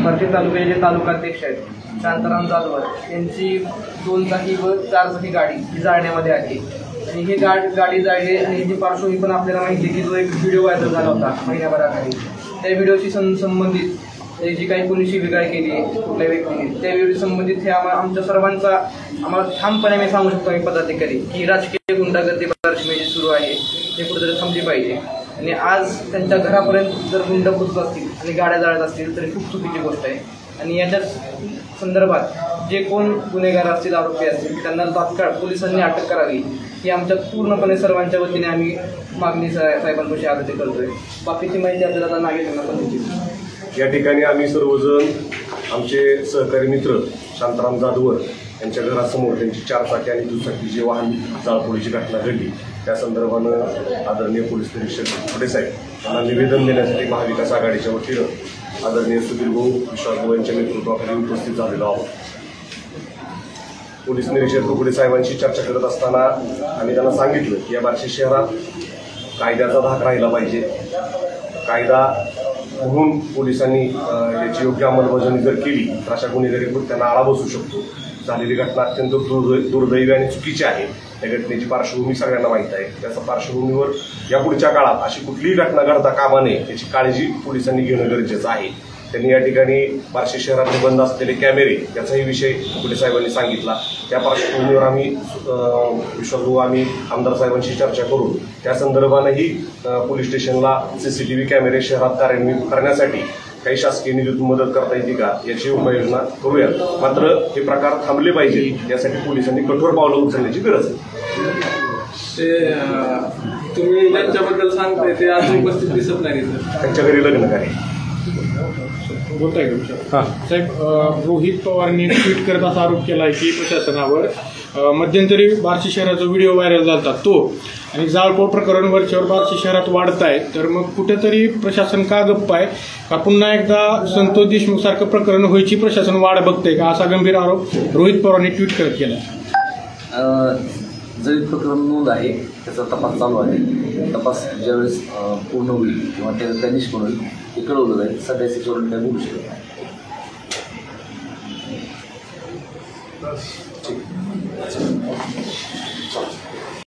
पारशी तालुक्याचे तालुकाध्यक्ष आहेत शांताराम जाधव यांची 2 चाकी व 4 चाकी गाडी ही जाळण्यामध्ये आली आणि ही गाडी जाळली आणि याची पार्श्वभूमी पण आपल्याला माहिती आहे की जो एक व्हिडिओ व्हायरल झाला होता महिन्याभराखाली, त्या व्हिडिओशी संबंधित जी काही पोलिसी शिबिकाळ केली आहे कुठल्या व्यक्तीने त्या व्हिडिओ संबंधित हे आमच्या सर्वांचा आम्हाला ठामपणे मी सांगू शकतो आम्ही पदाधिकारी की राजकीय गुंडागर्दी बार्शीमध्ये जी सुरू आहे ते कुठेतरी थांबली पाहिजे आणि आज त्यांच्या घरापर्यंत जर गुंड पोचत असतील आणि गाड्या जाळत असतील तरी खूप चुकीची गोष्ट आहे आणि याच्याच संदर्भात जे कोण गुन्हेगार असतील आरोपी असतील त्यांना तात्काळ पोलिसांनी अटक करावी ही आमच्या पूर्णपणे सर्वांच्या वतीने आम्ही मागणी साहेबांपाशी आग्रह करतोय। बाकीची माहिती आपल्याला नागेशांना पण दिली। या ठिकाणी आम्ही सर्वजण आमचे सहकारी मित्र शांताराम जाधवर यांच्या घरासमोर त्यांची 4 चाकी आणि दुचाकी जे वाहन जाळपोळीची घटना घडली त्या संदर्भानं आदरणीय पोलीस निरीक्षक फडे साहेब यांना निवेदन देण्यासाठी महाविकास आघाडीच्या वतीनं आदरणीय सुधीर भाऊ विश्वास भाऊ यांच्या नेतृत्वाखाली उपस्थित झालेलो आहोत। पोलीस निरीक्षक फडे साहेबांशी चर्चा करत असताना आम्ही त्यांना सांगितलं की या बार्शी शहरात कायद्याचा धाक राहिला पाहिजे, कायदा म्हणून पोलिसांनी याची योग्य अंमलबजावणी जर केली तर अशा गुन्हेगारी त्यांना आळा बसू शकतो। झालेली घटना अत्यंत दुर्दैवी आणि चुकीची आहे। त्या घटनेची पार्श्वभूमी सगळ्यांना माहीत आहे। त्याच्या पार्श्वभूमीवर यापुढच्या काळात अशी कुठलीही घटना घडता कामा नये याची काळजी पोलिसांनी घेणं गरजेचं आहे। त्यांनी या ठिकाणी बार्शी शहरात बंद असलेले कॅमेरे याचाही विषय फडे साहेबांनी सांगितला। त्या पार्श्वभूमीवर आम्ही विश्वासभाऊ आम्ही आमदार साहेबांशी चर्चा करून त्या संदर्भानंही पोलीस स्टेशनला CCTV कॅमेरे शहरात कार्यान्वित करण्यासाठी काही शासकीय निधीतून मदत करता येते का याची उपाययोजना करूया। मात्र हे प्रकार थांबले पाहिजे यासाठी पोलिसांनी कठोर पावलं उचलण्याची गरज आहे। ते तुम्ही ज्यांच्याबद्दल सांगताय ते आज उपस्थित दिसत नाही सर, त्यांच्या घरी लग्न काय बोलताय का साहेब? रोहित पवारांनी ट्विट करत असा आरोप केला आहे की प्रशासनावर मध्यंतरी बार्शी शहराचा व्हिडिओ व्हायरल झाला तो आणि जाळपोळ प्रकरण वरच्यावर बार्शी शहरात वाढत आहे, तर मग कुठेतरी प्रशासन का गप्प आहे का? पुन्हा एकदा संतोष देशमुख सारखं प्रकरण व्हायची प्रशासन वाढ बघतंय का? असा गंभीर आरोप रोहित पवारांनी ट्विट करत केला। जळीत प्रकरण नोंद आहे, त्याचा तपास चालू आहे। तपास ज्यावेळेस पूर्ण होईल किंवा त्या निष्पन्न होईल ते कळवलं जाईल। सध्या त्याच्यावरून काय बोलू शकत नाही।